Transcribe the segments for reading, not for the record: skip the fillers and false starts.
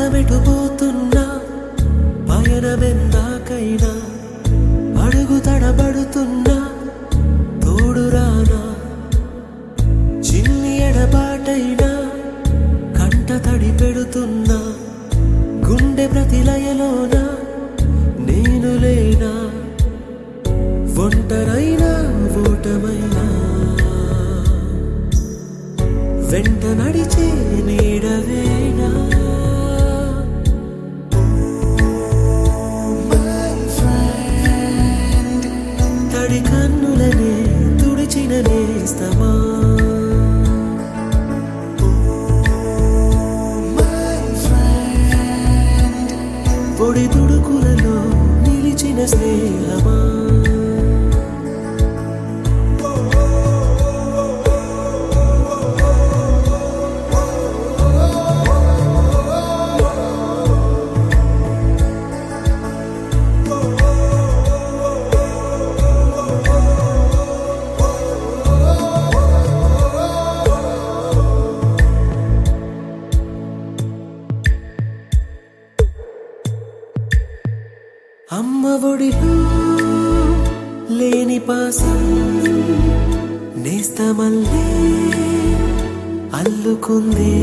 పయనమెటుపోతున్నా పయనమెందాకైనా అడుగు తడబడుతున్నా తోడురానా చిన్ని ఎడబాటైనా కంట తడి పెడుతున్నా గుండె ప్రతిలయలోన నేను లేనా ఒంటరైనా ఓటమైనా వెంట నడిచే నీడవేనా తడి కన్నులనే తుడిచిన నేస్తమా పొడి తుడుకులలో నిలిచిన స్నేహమా అమ్మ ఒడిలో లేని పాసం నేస్తమల్లే అల్లుకుంది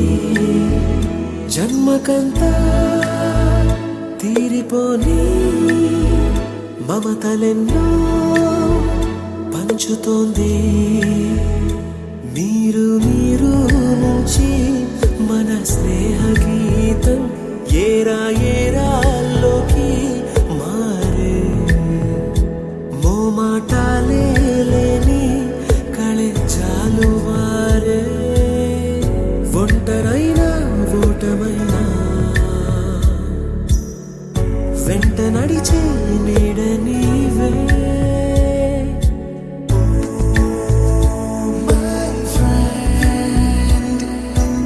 జన్మకంతా తీరిపోని మమతలెన్నో పంచుతోంది మీరు మీరు నుంచి మన స్నేహ గీతం ఏరా ఏరాల్లోకి మాటాలే లేని కళెచ్చాలు వారే ఒంటరైనా ఓటమైనా వెంట నడిచే నీడ నీవే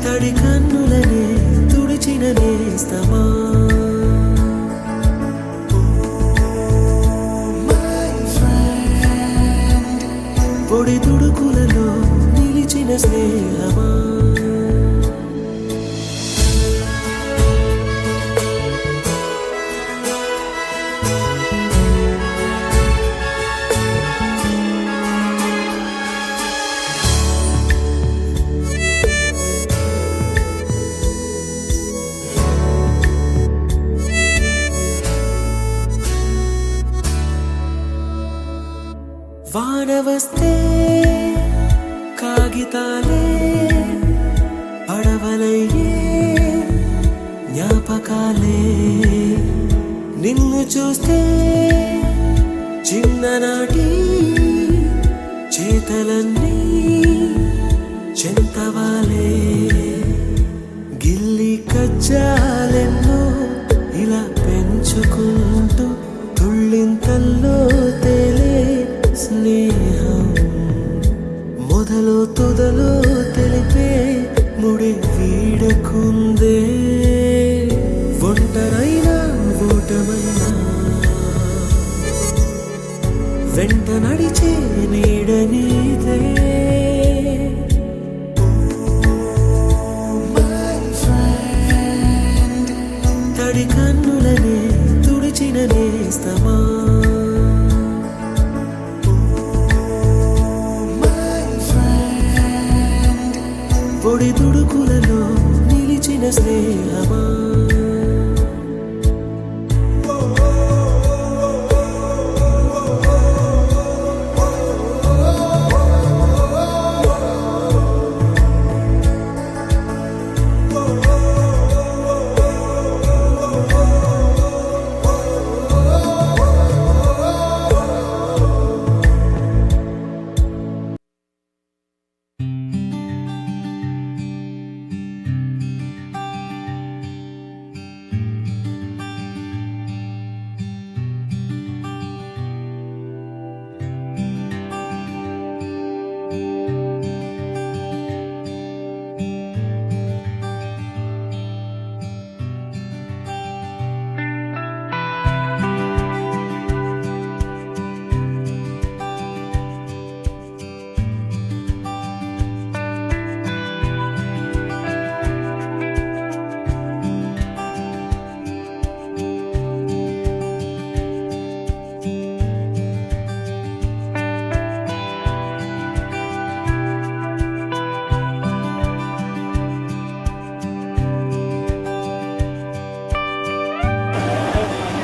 తడి కన్నులనే తుడిచిన నేస్తమా పొడి తుడుకులలో నిలిచిన స్నేహమా వాన వస్తే కాగితాలే పడవలయ్యే జ్ఞాపకాలే నిన్ను చూస్తే చిన్ననాటి చేతలన్నీ చెంతవాలే గిల్లి కజ్జాలెన్నో ఇలా పెంచుకుంటూ తుళ్ళింతల్లో తేలే స్నేహం మొదలు తొదలు తెలిపే ముడి వీడకుందే ఒంటరైనా ఓటమైనా వెంట నడిచే నీడ నీదే తడి కన్నులనే తుడిచిన నేస్తమా పొడి తుడుకులలో నిలిచిన స్నేహమా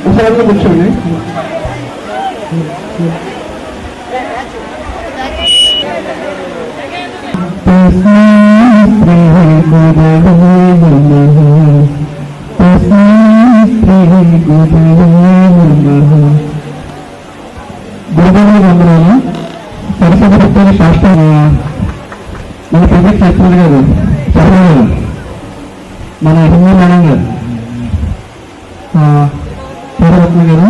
ఒకసారి కూర్చోండి. గురుదేవులు సరస్వతి శాస్త్రం మన ప్రజెక్ట్ శాస్త్రులు గారు చదవగారు, మన హిందూ మేడం గారు, సూర్యరత్న గారు,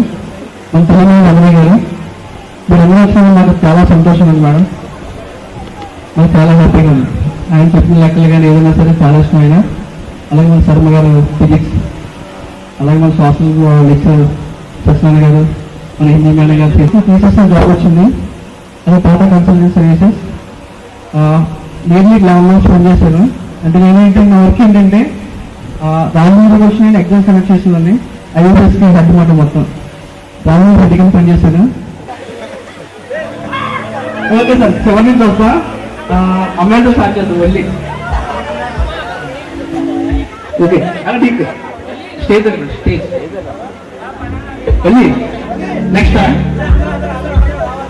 మన తెలంగాణ రమణ గారు, మీరందరూ వచ్చిన నాకు చాలా సంతోషం ఉంది మేడం. నాకు చాలా హ్యాపీగా ఉంది. ఆయన చెప్పిన లెక్కలు కానీ ఏదైనా సరే చాలా ఇష్టమైన. అలాగే మన శర్మ గారు ఫిజిక్స్, అలాగే మన సోషల్ లెక్చర్ సత్యనారాయణ గారు, మన హిందీ మేడం గారు టీచర్స్ జాబ్ వచ్చింది. అదే టాటా కన్సల్టెన్సీ సర్వీసెస్ నేర్లీ 11 months పనిచేశాను. అంటే నేనేంటే నా వర్క్ ఏంటంటే రాజమండ్రికి వచ్చి నేను ఎగ్జామ్ కనెక్ట్ చేసేదాన్ని. ఐఓఎస్కి హెడ్ మాట మొత్తం రాజమండ్రి రెడ్డిగా పనిచేశాను. ఓకే సార్, 7 నుంచి వస్తా. అమ్మాయితో స్టార్ట్ చేద్దాం వెళ్ళి. ఓకే అలా ఠీక్ స్టేజ్ స్టేజ్ వెళ్ళి నెక్స్ట్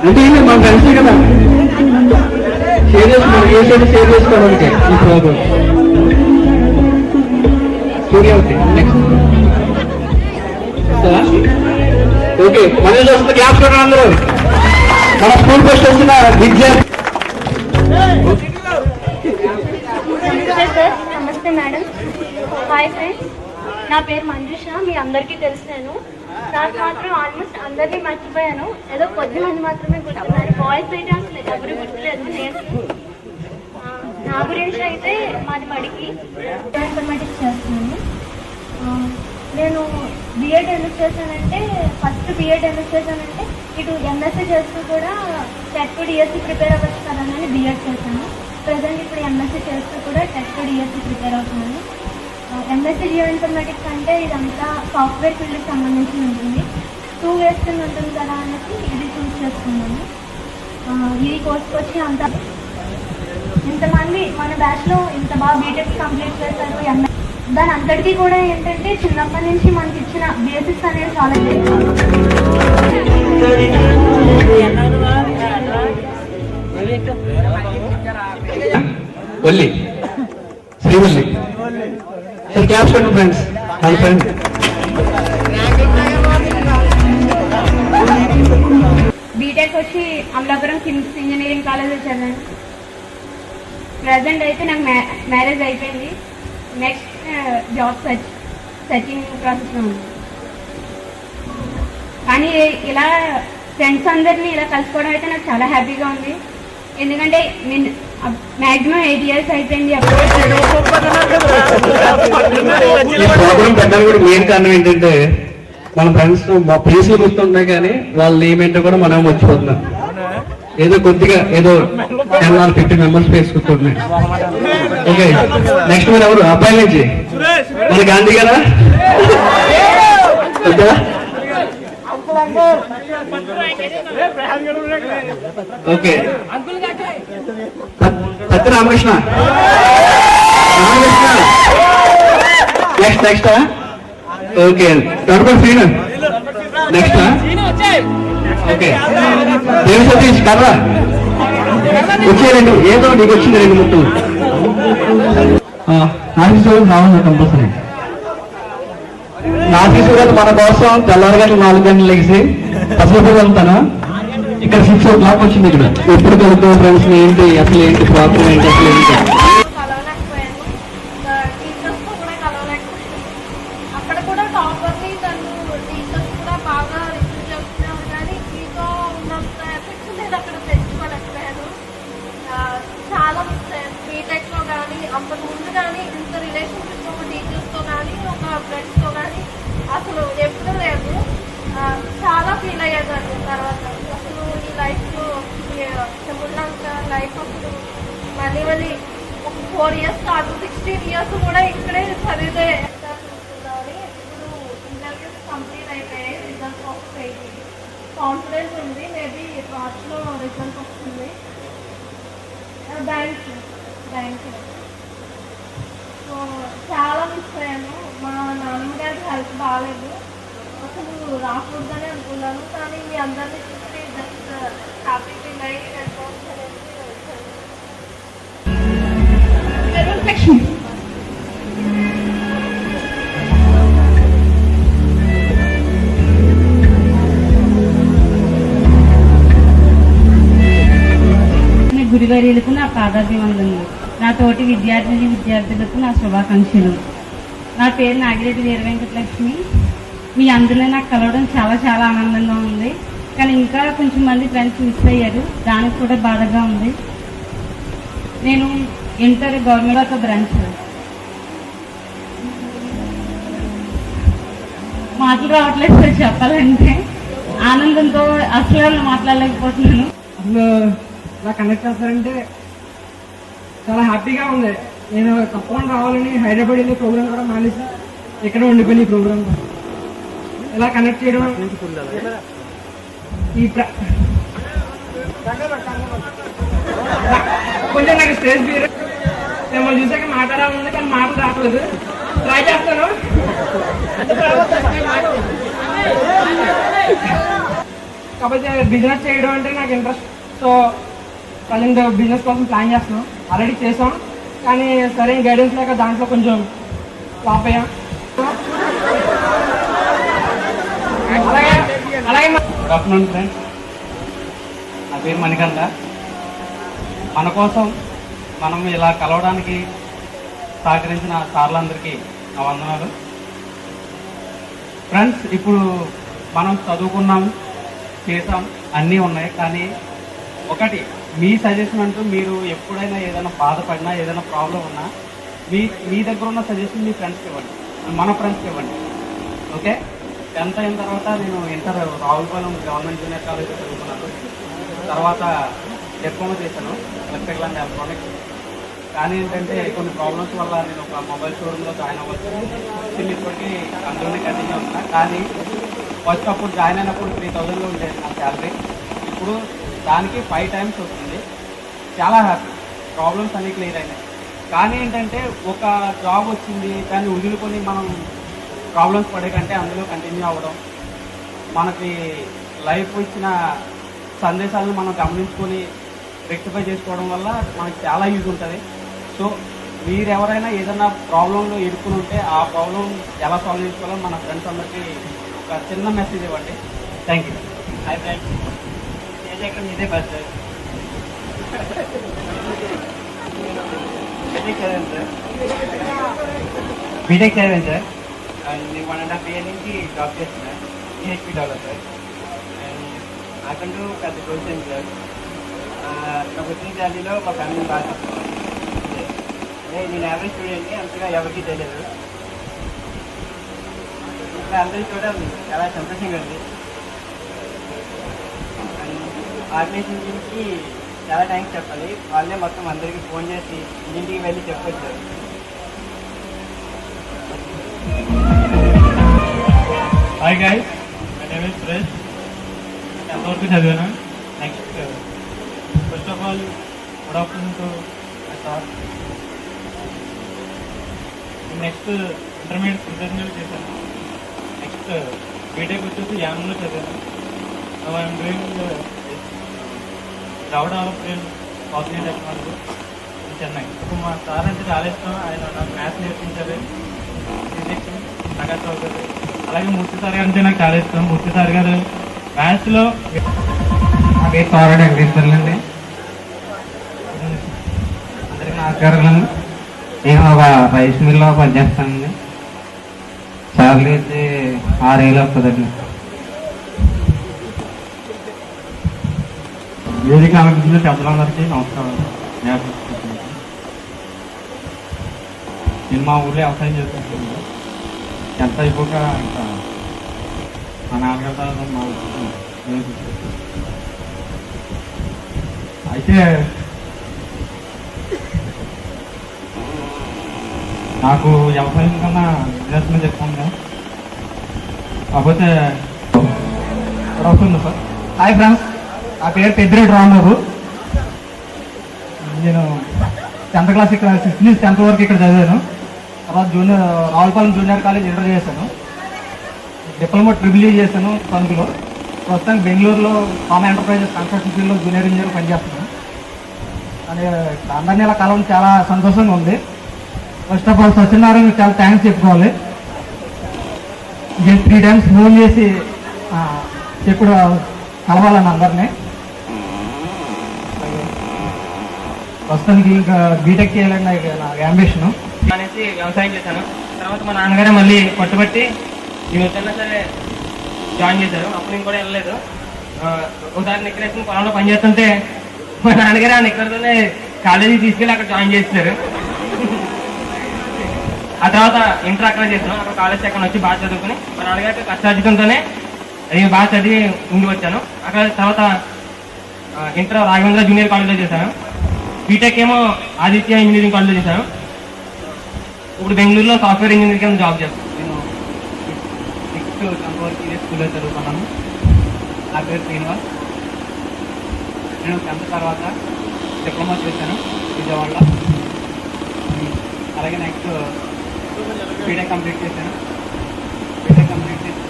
అంటే మా ఫ్రెండ్సే కదా షేర్ చేసుకోవాలి. ఏ సైడ్ షేర్ చేసుకోవడానికి ఈ ప్రోగ్రామ్ సూర్య. ఓకే నెక్స్ట్ ఓకే మన వస్తుంది గ్యాప్ చూడండి అందరూ. మన స్కూల్ ఫస్ట్ వచ్చిన విద్యార్థి. నమస్తే మేడం. హాయ్ ఫ్రెండ్స్, నా పేరు మంజుష. మీ అందరికీ తెలుసు. నాకు మాత్రం ఆల్మోస్ట్ అందరినీ మర్చిపోయాను. ఏదో కొద్ది మంది మాత్రమే గుర్తున్నారు. బాయ్స్ అయితే అసలు ఎవరు గుర్తులేదు. నా గురించి అయితే మాది బడికి ఇన్ఫర్మేటిక్స్ చేస్తున్నాను. నేను బీఎడ్ ఎందుకు చేశానంటే, ఫస్ట్ బీఎడ్ ఎందుకు చేశానంటే ఇటు ఎంఎస్సీ చేస్తూ కూడా టెట్ డిఎస్సీ ప్రిపేర్ అవ్వచ్చు కదా అని బీఎడ్ చేశాను. ప్రజెంట్ ఇప్పుడు ఎంఎస్సీ చేస్తూ కూడా టెట్ డిఎస్సీ ప్రిపేర్ అవుతున్నాను. ఎంఎస్సీ జియో ఇన్ఫర్మేటిక్స్ అంటే ఇదంతా సాఫ్ట్వేర్ ఫీల్డ్కి సంబంధించి ఉంటుంది. 2 years కింద ఉంటుంది కదా అనేసి ఇది చూస్ చేసుకున్నాను. ఈ కోర్స్కి వచ్చి ఇంతమంది మన బ్యాచ్లో ఇంత బాగా బీటెక్ కంప్లీట్ చేశారు. దాని అంతటికీ కూడా ఏంటంటే చిన్నప్పటి నుంచి మనకి ఇచ్చిన బేసిక్స్ అనేది చాలా Srivalli caption friends. My friend BTech వచ్చి అమలాపురం కిమ్స్ ఇంజనీరింగ్ కాలేజ్లో చదివాను. ప్రజెంట్ అయితే నాకు మ్యారేజ్ అయిపోయింది. నెక్స్ట్ జాబ్ సర్చింగ్ ప్రాసెస్లో ఉంది. కానీ ఇలా ఫ్రెండ్స్ అందరినీ ఇలా కలుసుకోవడం అయితే నాకు చాలా హ్యాపీగా ఉంది. ఎందుకంటే నేను మ్యాక్సిమం 8 years అయిపోయింది. మెయిన్ కారణం ఏంటంటే మన ఫ్రెండ్స్ మా ప్లేస్లు గుర్తుంటాయి కానీ వాళ్ళ నేమ్ ఏంటో కూడా మనం మర్చిపోతున్నాం. ఏదో కొద్దిగా ఏదో 10-50 members ప్లేస్ గుర్తుంటున్నాయి. ఓకే నెక్స్ట్ మీరు ఎవరు అబ్బాయి నుంచి మన గాంధీ గారా? Okay Satya Ramakrishna. Next next okay doctor Srinu. Next okay Devi Satish Karra. వచ్చే 2 ఏదో నీకు వచ్చింది 2 ముట్టలు. ఆఫీసు రావాలి కంపల్సరీ. ఆఫీసు గారు మన కోసం తెల్లవారుగంటలు 4 గంటలు లెగిసి అసలు వెళ్తాను. ఇక్కడ 6 o'clock వచ్చింది. ఇక్కడ ఎప్పుడు కలుగుతాం ఫ్రెండ్స్ ఏంటి అసలు ఏంటి ప్రాబ్లం ఏంటి అసలు ఏంటి అక్కడ కూడా టాపర్ని తను టీచర్స్ కూడా బాగా రిసీవ్ చేస్తున్నారు. కానీ మీతో ఉన్నంత ఎఫెక్ట్ లేదు అక్కడ తెచ్చుకోలేకపోయాను. చాలా మిస్ అయ్యాను. బీటెక్లో కానీ అంతకు ముందు కానీ ఇంత రిలేషన్షిప్ ఒక టీచర్స్తో కానీ ఒక ఫ్రెండ్స్తో కానీ అసలు ఎప్పుడూ లేదు. చాలా ఫీల్ అయ్యేదాన్ని తర్వాత. అసలు ఈ లైఫ్లో చెముళ్ళంత లైఫ్ అసలు మళ్ళీ ఒక 4 years కాదు 16 years కూడా ఇక్కడే చదివితే ఇప్పుడు ఇంటర్వ్యూస్ కంప్లీట్ అయిపోయాయి. రిజల్ట్స్ వస్తాయి. కాన్ఫిడెన్స్ ఉంది. మేబీ మార్చ్లో రిజల్ట్ వస్తుంది. బ్యాంక్ సో చాలా మిస్ అయ్యాను. మా నాన్నగారికి హెల్త్ బాగాలేదు. అసలు రాకూడదని అనుకున్నాను, కానీ మీ అందరినీ చూసి జస్ట్ హ్యాపీ ఫీల్ అయ్యి లక్ష్మి గురువర్యులకు నా పాదాభివందనలు. నా తోటి విద్యార్థులకు నా శుభాకాంక్షలు. నా పేరు నాగిరెడ్డి వీర వెంకటలక్ష్మి. మీ అందరినీ నాకు కలవడం చాలా చాలా ఆనందంగా ఉంది. కానీ ఇంకా కొంచెం మంది ఫ్రెండ్స్ మిస్ అయ్యారు, దానికి కూడా బాధగా ఉంది. నేను ఇంటర్ గవర్నమెంట్ ఒక బ్రాంచ్. మాటలు రావట్లేదు సార్ చెప్పాలంటే, ఆనందంతో అసలు మాట్లాడలేకపోతున్నాను. అసలు ఇలా కనెక్ట్ చేస్తారంటే చాలా హ్యాపీగా ఉంది. నేను తప్పకుండా రావాలని హైదరాబాద్ వెళ్ళే ప్రోగ్రామ్ కూడా మానేసి ఇక్కడ ఉండిపోయింది. ఈ ప్రోగ్రామ్ ఇలా కనెక్ట్ చేయడం ఈ కొంచెం నాకు స్టేజ్ ఫియర్. మిమ్మల్ని చూసాక మాట్లాడాలని కానీ మాటలు రావట్లేదు. ట్రై చేస్తాను. కాకపోతే బిజినెస్ చేయడం అంటే నాకు ఇంట్రెస్ట్. సో ప్రజెంట్ బిజినెస్ కోసం ప్లాన్ చేస్తున్నాం. ఆల్రెడీ చేసాం, కానీ సరైన గైడెన్స్ లేక దాంట్లో కొంచెం ఫ్లాప్ అయ్యాం. అలాగే గుడ్ ఆఫ్టర్నూన్ ఫ్రెండ్స్, నా పేరు మణికంఠ. మన కోసం మనం ఇలా కలవడానికి సహకరించిన సార్లందరికీ నా వందనాలు. ఫ్రెండ్స్, ఇప్పుడు మనం చదువుకున్నాం, చేసాం, అన్నీ ఉన్నాయి. కానీ ఒకటి, మీ సజెషన్ అంటూ మీరు ఎప్పుడైనా ఏదైనా బాధపడినా, ఏదైనా ప్రాబ్లం ఉన్నా మీ దగ్గర ఉన్న సజెషన్ మీ ఫ్రెండ్స్కి ఇవ్వండి, మన ఫ్రెండ్స్కి ఇవ్వండి. ఓకే. 10th అయిన తర్వాత నేను ఇంటర్ రావులపాలెం గవర్నమెంట్ జూనియర్ కాలేజ్లో చదువుకున్నాను. తర్వాత డిప్లొమా చేశాను ఎలక్ట్రికల్ అండ్ ఎలక్ట్రానిక్స్. కానీ ఏంటంటే కొన్ని ప్రాబ్లమ్స్ వల్ల నేను ఒక మొబైల్ షోరూంలో జాయిన్ అవ్వచ్చు. స్టిల్ ఇప్పటికీ అందులోనే కంటిన్యూ అవుతున్నా. కానీ ఫస్ట్ అప్పుడు జాయిన్ అయినప్పుడు 3000 ఉండేది నా శాలరీ. ఇప్పుడు దానికి 5 times వస్తుంది. చాలా హ్యాపీ. ప్రాబ్లమ్స్ అన్నీ క్లియర్ అయినాయి. కానీ ఏంటంటే ఒక జాబ్ వచ్చింది కానీ వదులుకొని మనం ప్రాబ్లమ్స్ పడే కంటే అందులో కంటిన్యూ అవ్వడం, మనకి లైఫ్ ఇచ్చిన సందేశాలను మనం గమనించుకొని రెక్టిఫై చేసుకోవడం వల్ల మనకి చాలా యూజ్ ఉంటుంది. సో మీరు ఎవరైనా ఏదైనా ప్రాబ్లంలో ఇరుక్కుని ఉంటే ఆ ప్రాబ్లం ఎలా సాల్వ్ చేసుకోవాలో మన ఫ్రెండ్స్ అందరికీ ఒక చిన్న మెసేజ్ ఇవ్వండి. Thank you. హాయ్ ఫ్రెండ్స్, ఇక్కడ మీదే బస్ బీటెక్ చదివాను సార్. అండ్ 1.5 year నుంచి జాబ్ చేస్తున్నాను PHP డెవలపర్. అండ్ నాకంటూ పెద్ద క్వశ్చన్ సార్, నాకు వచ్చిన శాలరీలో మా ఫ్యామిలీ బాగా చెప్తున్నాను. నేను యావరేజ్ స్టూడెంట్ని, అంతగా ఎవరికి తెలియదు. ఇంకా అందరికీ చూడడం చాలా సంతోషంగా ఉంది. అండ్ ఆర్గనైజేషన్ గురించి చాలా థ్యాంక్స్ చెప్పాలి. వాళ్ళే మొత్తం అందరికీ ఫోన్ చేసి ఇంటికి వెళ్ళి చెప్పొచ్చారు. Hi guys, my name is Suresh. ఎంతవరకు చదివాను. Next first of all good afternoon to my sir. Next intermediate చేశాను. నెక్స్ట్ బీటెక్ వచ్చేసి యానంలో చదివాను. I'm doing Java development cognitive technology in Chennai. ఇప్పుడు మా సార్ అంటే చాలా ఇష్టం. ఆయన నాకు మ్యాథ్స్ నేర్పించారు, ఫిజిక్స్ నాకు అర్థం అవుతుంది. అలాగే మూర్తి సార్ గారు అంటే నాకు చాలా ఇష్టం. మూర్తి సార్ గారు మ్యాథ్స్లో నా పేరు కారాడు వెంకటేశ్వర్లు అండి. అందరికీ నమస్కారాలు. నేను ఒక రైస్ మిల్లో పనిచేస్తానండి. శాలరీ అయితే 6,000 వస్తుందండి. వేదిక ఆలోచించిన పెద్దలందరికీ నమస్కారం. నేను మా ఊళ్ళో వ్యవసాయం చేస్తున్నాను. ఎంత అయిపోక ఇంకా మా నాన్నగారు మా అయితే నాకు వ్యవసాయం కన్నా బిజినెస్ మీద ఎక్కువ ఉంది. కాకపోతే వస్తుంది సార్. హాయ్ ఫ్రెండ్స్, నా పేరు పెద్దిరెడ్డి రాంబాబు. నేను 10th క్లాస్ ఇక్కడ 6th నుంచి 10th వరకు ఇక్కడ చదివాను. తర్వాత రావులపాలెం జూనియర్ కాలేజ్ ఇంటర్ చేశాను. డిప్లొమా ట్రిపుల్ ఈ చేశాను తణుకులో. ప్రస్తుతానికి బెంగళూరులో ఫార్మా ఎంటర్ప్రైజెస్ కన్స్ట్రక్షన్ ఫీల్డ్లో జూనియర్ ఇంజనీర్ పనిచేస్తున్నాను. అదే అందరినీ ఇలా కలవడం చాలా సంతోషంగా ఉంది. ఫస్ట్ ఆఫ్ ఆల్ సత్యనారాయణ చాలా థ్యాంక్స్ చెప్పుకోవాలి. 3 times ఫోన్ చేసి ఎప్పుడు కలవాలని అందరినీ. ప్రస్తుతానికి ఇంకా బీటెక్ చేయాలని నాకు అంబిషను అనేసి వ్యవసాయం చేశాను. తర్వాత మా నాన్నగారే మళ్ళీ పట్టుబట్టి నేను వద్దన్నా సరే జాయిన్ చేశారు. అప్పుడు నేను కూడా వెళ్ళలేదు. ఒకసారి నిక్కర్ వేసుకుని పొలంలో పనిచేస్తుంటే మా నాన్నగారు ఆ నిక్కర్తోనే కాలేజీకి తీసుకెళ్ళి అక్కడ జాయిన్ చేశారు. ఆ తర్వాత ఇంటర్ అక్కడ చేసాను. అక్కడ కాలేజ్ అక్కడ వచ్చి బాగా చదువుకుని మా నాన్నగారికి కష్టార్జితంతోనే అది బాగా చదివి ముందుకు వచ్చాను. అక్కడ తర్వాత ఇంటర్ రాఘవేంద్ర జూనియర్ కాలేజ్లో చేశాను. బీటెక్ ఏమో ఆదిత్య ఇంజనీరింగ్ కాలేజ్లో చేశాను. ఇప్పుడు బెంగళూరులో సాఫ్ట్వేర్ ఇంజనీర్ కింద జాబ్ చేస్తాను. నేను 6th వరకు ఇదే స్కూల్లో చదువుకున్నాను. నా పేరు శ్రీనివాస్. నేను 10th తర్వాత డిప్లొమా చేశాను విజయవాడలో. అలాగే నెక్స్ట్ బీటెక్ కంప్లీట్ చేశాను. బీటెక్ కంప్లీట్ చేసి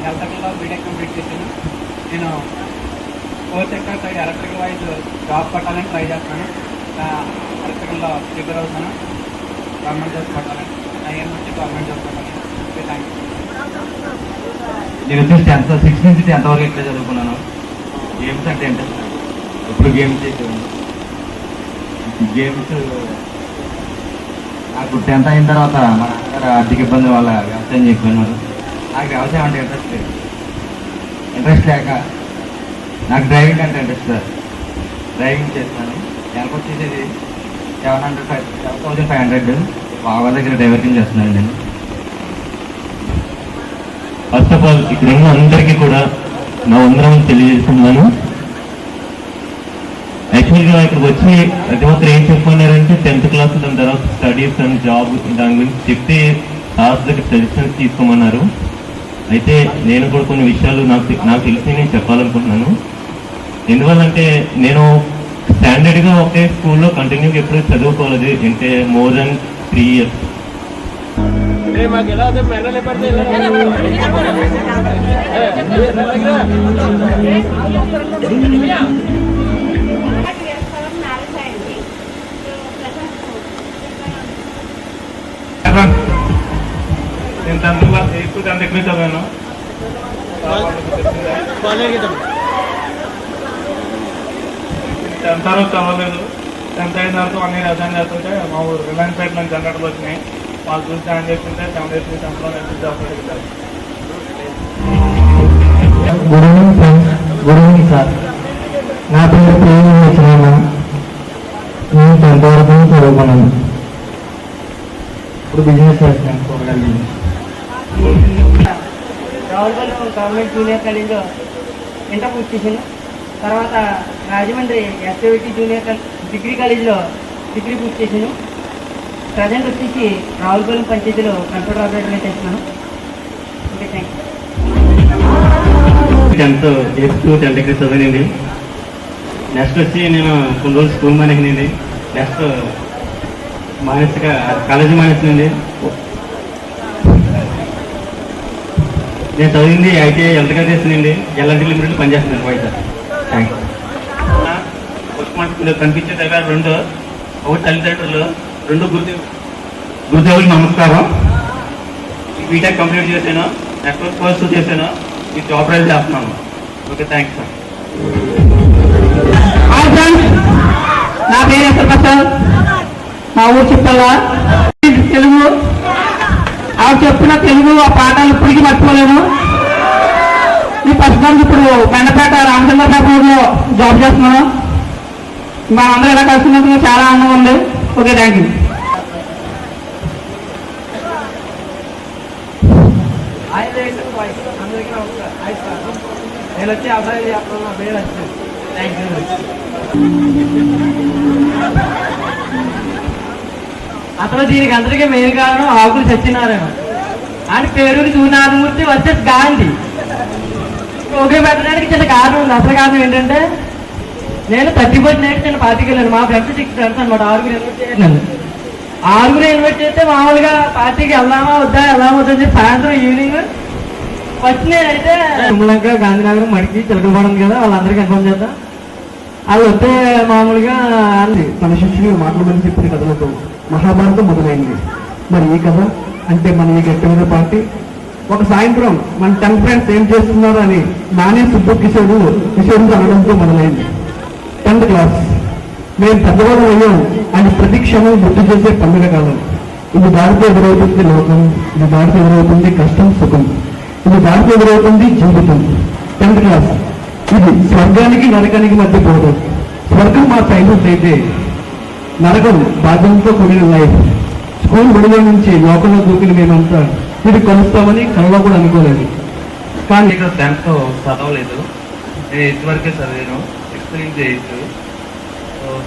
ఎలక్ట్రికల్లో బీటెక్ కంప్లీట్ చేశాను. నేను core sector side electrical wise job కొట్టాలని ట్రై చేస్తున్నాను. ఎలక్ట్రికల్లో ప్రిపేర్ అవుతాను. గవర్నమెంట్ జాబ్ కొట్టాలని ఐఎం వచ్చి గవర్నమెంట్ జాబ్ కొట్టాలని. Thank you. నేను వచ్చేసి 6th నుంచి 10th వరకు ఇట్లా చదువుకున్నాను. గేమ్స్ అంటే ఇంట్రెస్ట్. ఎప్పుడు గేమ్స్ చేసేవాను. గేమ్స్ నాకు 10th అయిన తర్వాత మా నాన్నగారు ఆర్థిక ఇబ్బంది వల్ల వ్యవసాయం చేయకపోయినారు. నాకు వ్యవసాయం అంటే ఇంట్రెస్ట్ లేక నాకు డ్రైవింగ్ అంటే ఇంట్రెస్ట్. డ్రైవింగ్ చేస్తాను. నెలకు వచ్చేసేది 7,500 బాగా దగ్గర డ్రైవర్కింగ్ చేస్తున్నాను నేను. ఫస్ట్ ఆఫ్ ఆల్ ఇక్కడ ఉన్న అందరికీ కూడా నా వందనం తెలియజేస్తున్నాను. యాక్చువల్గా ఇక్కడికి వచ్చి ప్రతి ఒక్కరు ఏం చెప్పన్నారంటే 10th క్లాస్ దాని తర్వాత స్టడీస్ అండ్ జాబ్ దాని గురించి చెప్తే సార్స్ దగ్గర సజెషన్స్ తీసుకోమన్నారు. అయితే నేను కూడా కొన్ని విషయాలు నాకు తెలిసి నేను చెప్పాలనుకుంటున్నాను. ఎందువల్లంటే నేను స్టాండర్డ్గా ఒకే స్కూల్లో కంటిన్యూగా ఎప్పుడు చదువుకోలేదు. అంటే మోర్ దెన్ 3 years. నేను 10th క్లాస్ ఎక్కువ 10th ఎక్కువ చదివాను. 10th తర్వాత చదవలేదు. 10th అయిన తర్వాత 1 year వ్యవసాయం చేస్తుంటే మా ఊరు రిలయన్స్ పేట నుంచి జనరేటర్లు వచ్చినాయి. వాళ్ళు చూసి జాయిన్ చేస్తుంటే 7 days 10th జాబ్ అడిగారు. Good evening friends. Good evening sir. నా పేరు ప్రేమ. నేను 10th వరకు చదువుకున్నాను. ఇప్పుడు బిజినెస్ చేస్తాను. రావులపల్లి గవర్నమెంట్ జూనియర్ కాలేజ్లో ఇంటర్ పూర్తి చేశాను. తర్వాత రాజమండ్రి ఎస్ఐటి జూనియర్ డిగ్రీ కాలేజ్లో డిగ్రీ పూర్తి చేశాను. ప్రజెంట్ వచ్చేసి రావులపల్లి పంచాయతీలో కంప్యూటర్ ఆపరేటర్ చేస్తున్నాను. Okay, thank you. 10th 8th to 10th degree చదివింది. నెక్స్ట్ వచ్చి నేను కొన్ని రోజులు స్కూల్ మానేసింది. నెక్స్ట్ మానసిక కాలేజీ మానేసింది. నేను చదివింది ఐటీఐ ఎలక్ట్రికల్ చేసిందండి. ఎల్ఎన్టీ లిమిటెడ్ పనిచేస్తున్నాను వైజాగ్. Thank you. కనిపించే దగ్గర 2 ఒకటి తల్లిదండ్రులు, 2 గురుదేవులకు నమస్కారం. బీటెక్ కంప్లీట్ చేశాను. నెట్వర్క్ కోర్స్ చేశాను. ఈ జాబ్ ట్రై చేస్తున్నాను. Okay, thanks sir. Hi friends, నా పేరు ఎస్ఆర్ ప్రసాద్. మా ఊరు చెప్పాలా తెలుగు. ఆవిడ చెప్పిన తెలుగు ఆ పాఠాలు ఇప్పటికీ మర్చిపోలేను. ఈ ప్రస్తుతానికి ఇప్పుడు మెండపేట రామచంద్రపేటలో జాబ్ చేస్తున్నాను. మనందరూ ఇలా కలిసినందుకు చాలా ఆనందంగా ఉంది. Okay, thank you. అందరికీ నమస్కారం. నేను వచ్చి అబ్బాయి చేస్తున్నాను. నా పేరు వచ్చింది. Thank you. అసలు దీనికి అందరికీ మెయిన్ కారణం ఆకులు సత్యనారాయణ అని పేరూరి సూర్యనారాయణమూర్తి వర్సెస్ గాంధీ. ఓకే పెట్టడానికి చిన్న కారణం ఉంది. అసలు కారణం ఏంటంటే నేను 30 నైట్ చిన్న పార్టీకి వెళ్ళాను. మా ఫ్రెండ్స్ 6 ఫ్రెండ్స్ అనమాట. 6 ఇన్వైట్ చేయాలి. 6 ఇన్వైట్ చేస్తే మామూలుగా పార్టీకి వెళ్దామా వద్దా అని చెప్పి సాయంత్రం ఈవినింగ్ వచ్చినదైతే తుమ్మలంక గాంధీనగరం మడికి చిలకలపాడు ఉంది కదా, వాళ్ళందరికీ ఇన్ఫార్మ్ చేద్దాం. అది వస్తే మామూలుగా తన శిష్యుడు మాట్లాడమని చెప్పిన కథలతో మహాభారతం మొదలైంది. మరి ఈ కథ అంటే మన ఈ గట్టి మీద పార్టీ ఒక సాయంత్రం మన 10 ఫ్రెండ్స్ ఏం చేస్తున్నారు అని నానే సుబ్బు కిషోర్ అనడంతో మొదలైంది. 10th క్లాస్ మేము పెద్దవాళ్ళు అయ్యాం అని ప్రతి క్షణం గుర్తు చేసే పండుగ కాలం. ఇది దారితో ఎదురవుతుంది లోకం, ఇది దారితో ఎదురవుతుంది కష్టం సుఖం, ఇది దారితో ఎదురవుతుంది జీవితం. 10th క్లాస్ ఇది స్వర్గానికి నరకానికి మధ్య పోవడం. స్వర్గం మా చైల్డ్హుడ్ అయితే, నరకం బాధ్యతతో కూడిన లైఫ్. స్కూల్ విడుదల నుంచి లోకంలో దూకిన మేమంతా ఇది కలుస్తామని కళ్ళలో కూడా అనుకోలేదు. కానీ ఇక్కడ 10th చదవలేదు, నేను 8th వరకే చదివాను, 6th నుంచి 8th.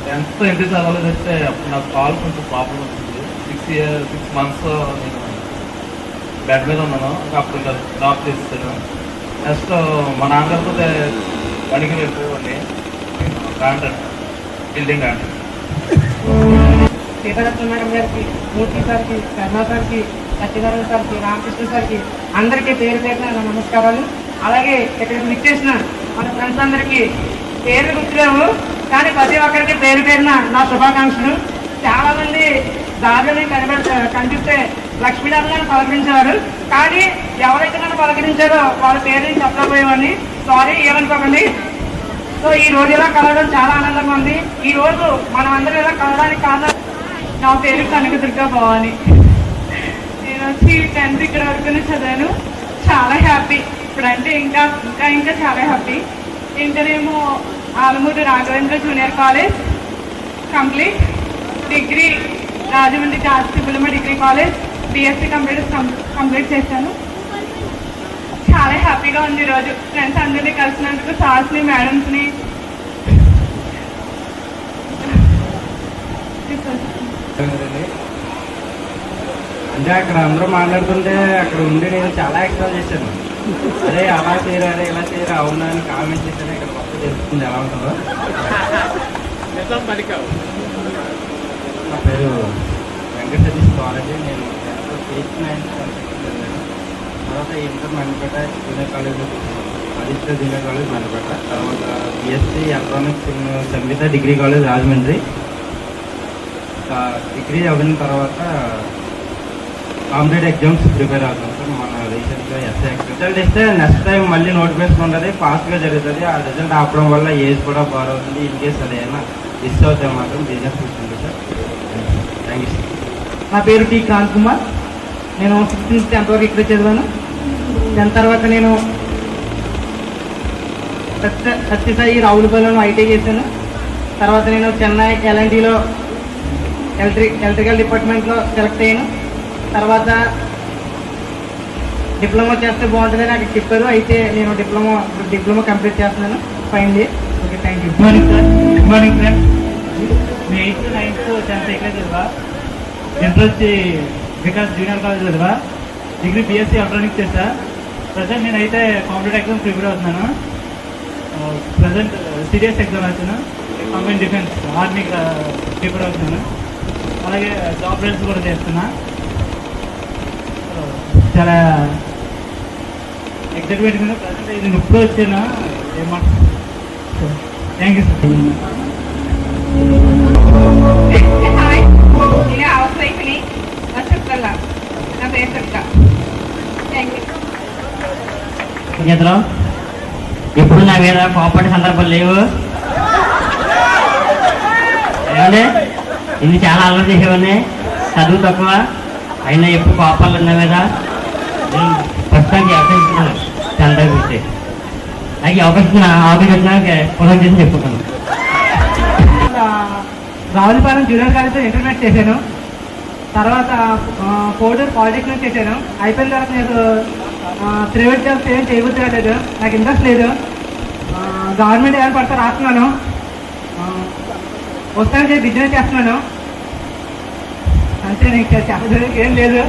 10th ఎందుకు చదవలేదు అంటే అప్పుడు నాకు కాల్ కొంచెం ప్రాబ్లం వచ్చింది. 6 months నేను బెడ్ మీద ఉన్నాను. అప్పుడు ఇంకా డ్రాప్ చేస్తాను. నెక్స్ట్ మా నాన్నగారితో పనికి వెళ్ళిపోయేవాడిని, contract building contract. Seetharatna madam గారికి, మూర్తి సార్కి, కరుణా సార్కి, సత్యనారాయణ సార్కి, రామకృష్ణ సార్కి అందరికీ పేరు పేరున నా నమస్కారాలు. అలాగే ఇక్కడికి విచ్చేసిన మన ఫ్రెండ్స్ అందరికీ పేర్లు గుర్తులేవు, కానీ ప్రతి ఒక్కరికి పేరు పేరున నా శుభాకాంక్షలు. చాలా మంది దారిని కనిపిస్తే లక్ష్మీనారాయణ పలకరించారు, కానీ ఎవరైతే నన్ను పలకరించారో వాళ్ళ పేరుని చెప్పకపోయేవాడిని. సారీ, ఏమనుకోకండి. సో ఈ రోజు ఇలా కలవడం చాలా ఆనందంగా ఉంది. ఈ రోజు మనం అందరం ఇలా కలవడానికి కారణం నా పేరు కనకదుర్గా భవాని. నేను వచ్చి 10th ఇక్కడ వరకు చదివాను. చాలా హ్యాపీ. ఇప్పుడంటే ఇంకా ఇంకా ఇంకా చాలా హ్యాపీ. ఇంటరేమో Alamuru Raghavendra junior college complete, degree Rajahmundry Jastipulamma degree college BSc computers complete చేశాను. చాలా హ్యాపీగా ఉంది ఈరోజు ఫ్రెండ్స్ అందరినీ కలిసినందుకు, సార్స్ని, మేడమ్స్ని. అంటే అక్కడ అందరూ మాట్లాడుతుంటే అక్కడ ఉండి నేను చాలా ఎక్స్ట్రా చేశాను. అదే అలా చేయరు, అదే ఇలా చేయరు, అవునా అని కామెంట్ చేశాను. ఇక్కడ కొత్త తెలుస్తుంది ఎలా ఉంటుందో. నా పేరు వెంకట సతీష్ కాలేజీ. నేను 8th 9th తర్వాత ఇంటర్ మండపేట జూనియర్ కాలేజ్లో ఆదిత్య జూనియర్ కాలేజ్ మండపేట. తర్వాత BSc electronics in Sangeetha degree college Rajahmundry. Degree అయిన తర్వాత కాంపిటేటివ్ ఎగ్జామ్స్ ప్రిపేర్ అవుతాం సార్. మన రీసెంట్గా ఎస్ఐ రిజల్ట్ ఇస్తే నెక్స్ట్ టైం మళ్ళీ నోటిఫికేషన్ ఉంటుంది, ఫాస్ట్గా జరుగుతుంది. ఆ రిజల్ట్ ఆపడం వల్ల ఏజ్ కూడా బాగా అవుతుంది. ఇన్ కేసు అదేమైనా మిస్ అవుతే మాత్రం బిజినెస్ చూస్తుంది సార్. Thank you sir. నా పేరు టి కాంత్ కుమార్. నేను 6th నుంచి 10th వరకు ఇక్కడ చదివాను. దాని తర్వాత నేను సత్యసాయి రావులపల్లిలో ITI చేశాను. తర్వాత నేను చెన్నై LNTలో ఎలక్ట్రికల్ డిపార్ట్మెంట్లో సెలెక్ట్ అయ్యాను. తర్వాత డిప్లొమా చేస్తే బాగుంటుందని నాకు చెప్పారు. అయితే నేను డిప్లొమా కంప్లీట్ చేస్తున్నాను final year. Okay, thank you. Good morning sir. Good morning sir. నేను 8th 9th 10th ఇక్కడ చదివా. ఇంటర్ వచ్చి వికాస్ జూనియర్ కాలేజ్ చదివా. డిగ్రీ BSc ఎలక్ట్రానిక్స్ చేసా. ప్రజెంట్ నేనైతే కాంపిటేటివ్ ఎగ్జామ్ ప్రిపేర్ అవుతున్నాను. ప్రజెంట్ సీరియస్ ఎగ్జామ్ రాశాను. కంబైన్ డిఫెన్స్ ఆర్మీ ప్రిపేర్ అవుతున్నాను. అలాగే జాబ్ రైల్స్ కూడా చేస్తున్నా. చాలా ఎక్సైట్మెంట్ మీద ప్రజెంట్ ఇది ఇప్పుడు వచ్చాను. Thank you sir. హాయ్, నేను హౌస్ వైఫ్ని. నా పేరు చెప్తా. Thank you. ఎప్పుడు నా మీద కోపడే సందర్భాలు లేవు. ఏమంటే ఇది చాలా అలవాటు చేసేవాడిని. చదువు తక్కువ అయినా ఎప్పుడు కోపాలు ఉన్న మీద నేను ప్రస్తుతానికి అవకాశిస్తున్నాను. 10th గురించి నాకు అవకాశం వచ్చినాక పొలం చేసి చెప్పుకుంటాను. రావులపాలెం జూనియర్ కాలేజ్లో ఇంటర్మీడియట్ చేశాను. తర్వాత కోడూరు పాలిటెక్నిక్ చేశాను. అయిపోయిన తర్వాత నేను ప్రైవేట్ జాబ్స్ ఏం చేయబుద్ధి కాలేదు, నాకు ఇంట్రెస్ట్ లేదు. గవర్నమెంట్ ఏమైనా పడితే రాస్తున్నాను, వస్తాను బిజినెస్ చేస్తున్నాను. అంతే, నీకు చెప్పడానికి ఏం లేదు.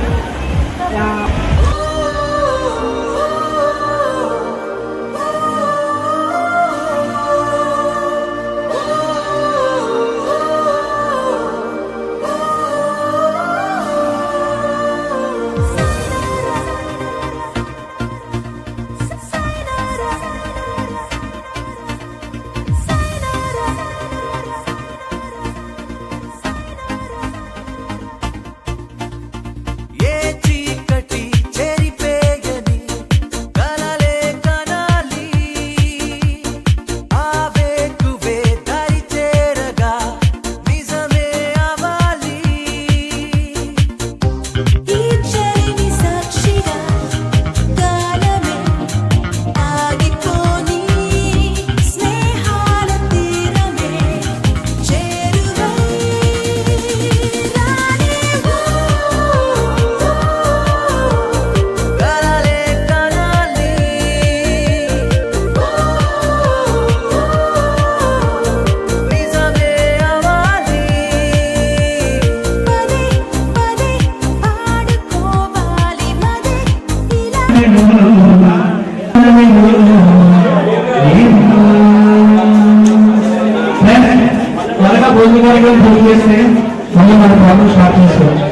త్వరగా భోజన కార్యక్రమం పూర్తి చేస్తే మళ్ళీ మన ప్రాబ్లం స్టార్ట్ చేసుకోవచ్చు.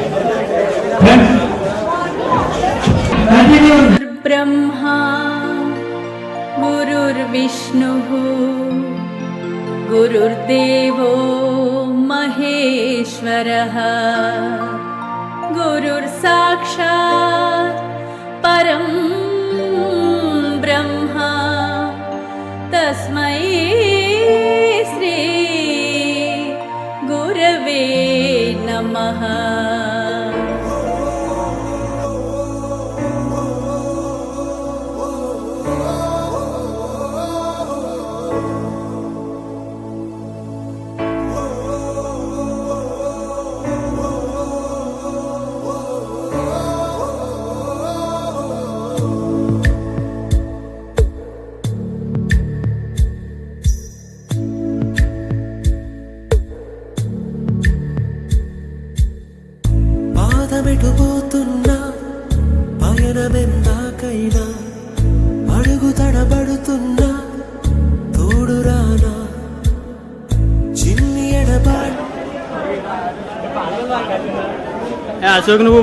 బ్రహ్మా గురుర్విష్ణుః గురుర్దేవో మహేశ్వరః గురుర్సాక్షాత్ పరం బ్రహ్మ తస్మై శ్రీ గురవే నమః. పాదమెటుపోతున్నా పయనమెందాకైనా అడుగు తడబడుతున్నా తోడురానా చిన్ని ఎడబాటు అశోక్ నువ్వు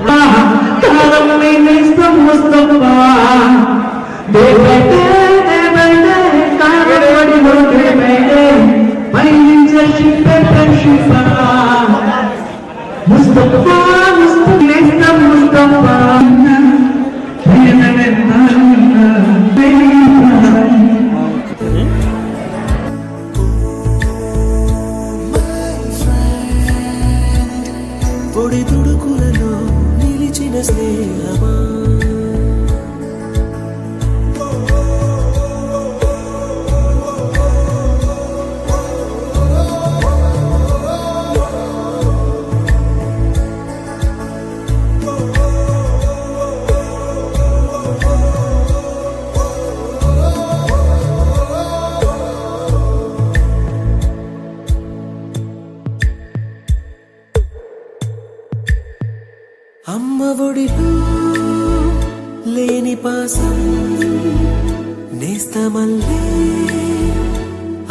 పొడి తుడుకులలో నిలిచిన స్నేహమా అమ్మ ఒడిలో లేని పాసం నేస్తమల్లే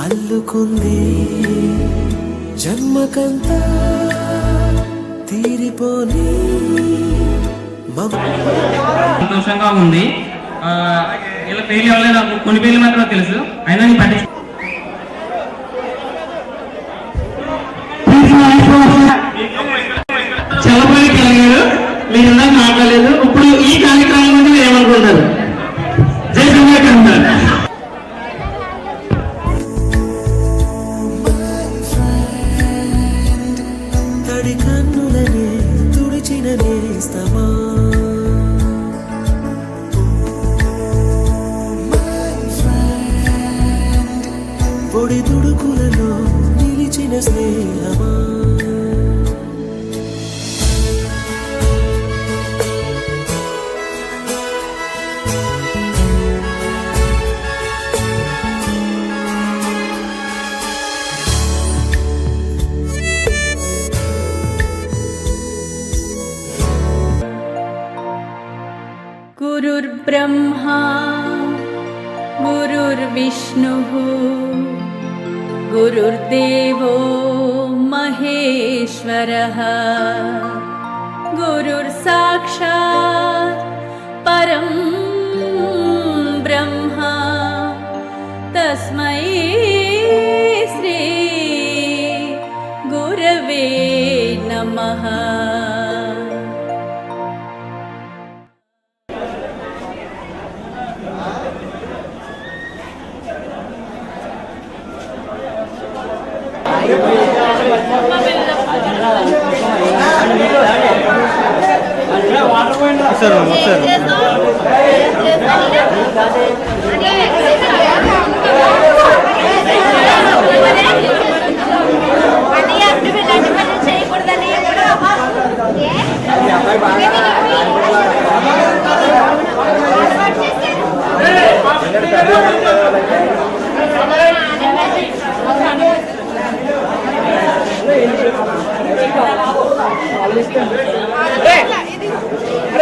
అల్లుకుంది జన్మకంతా తీరిపోని సంతోషంగా ఉంది. ఇలా పేర్లు ఎవరో నాకు కొన్ని పేర్లు మాత్రం తెలుసు, అయినా నేను పట్టించు. చల్లపల్లి కలిగారు, మీరు మాట్లాడలేదు. ఇప్పుడు ఈ కార్యక్రమం గురించి మీరు ఏమనుకుంటారు? జై శ్రీరామ్. తడి కన్నులనే తుడిచిన నేస్తమా పొడి తుడుకులలో నిలిచిన స్నేహమా గురుర్బ్రహ్మా గురుర్విష్ణుః గురుర్దేవో మహేశ్వరః గురుర్సాక్షాత్ పరం బ్రహ్మ తస్మై శ్రీ గురవే నమః.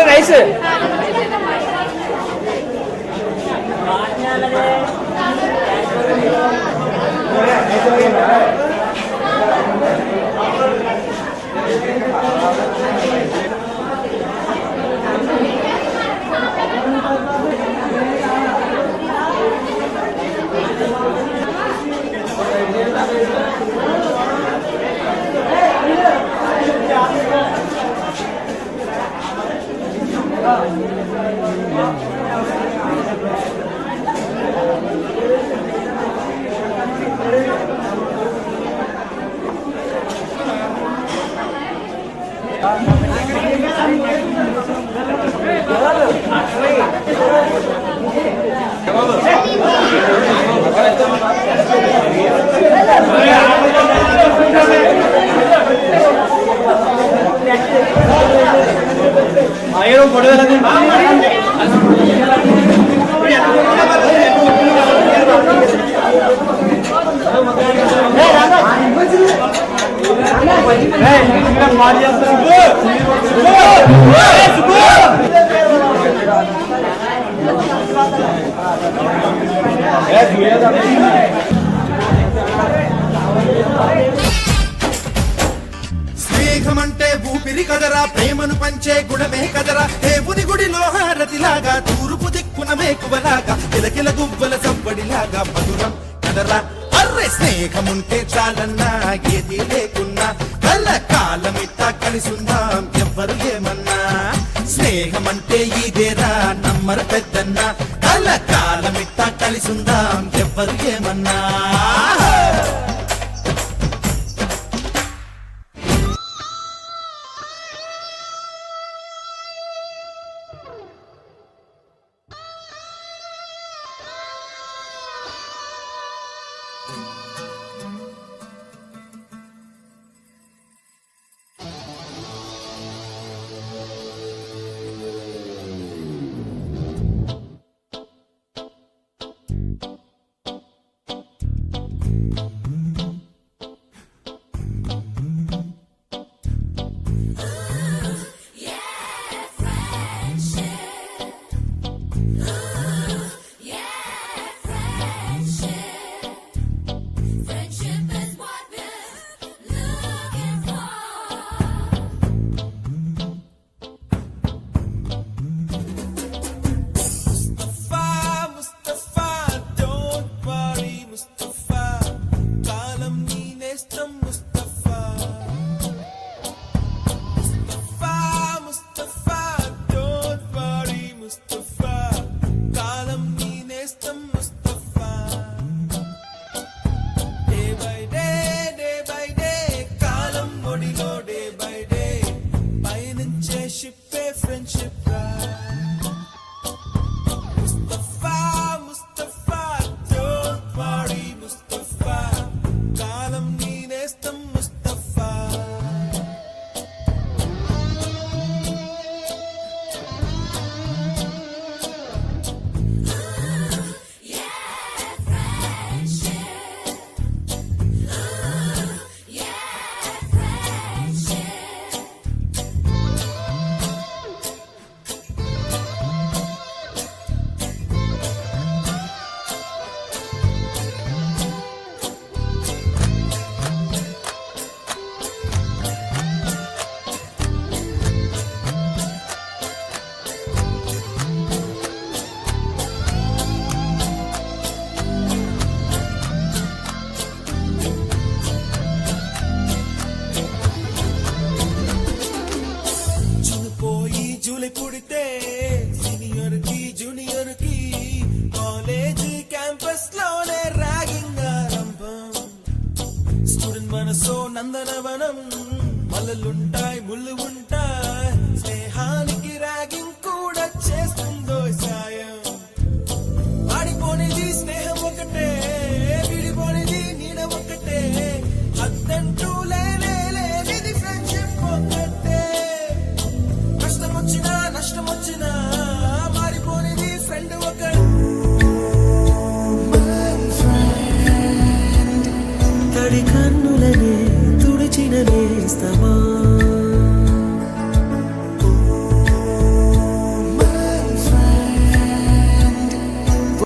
రైస్ స్నేహమంటే ఊపిరి కదరా, ప్రేమను పంచే గుణమే కదరా, దేవుని గుడిలో హారతిలాగా, తూర్పు దిక్కున మేకువలాగా, కిలకిల గువ్వల సవ్వడిలాగా మధురం కదరా. అర్రే స్నేహముంటే చాలన్నా ఏది లేకున్నా, కల కాలమిట్టా కలిసుందాం ఎవ్వరు ఏమన్నా. స్నేహమంటే ఇదేరా నమ్మరు పెద్దన్నా, కల కాలమిట్టా కలిసుందాం ఎవ్వరు ఏమన్నా.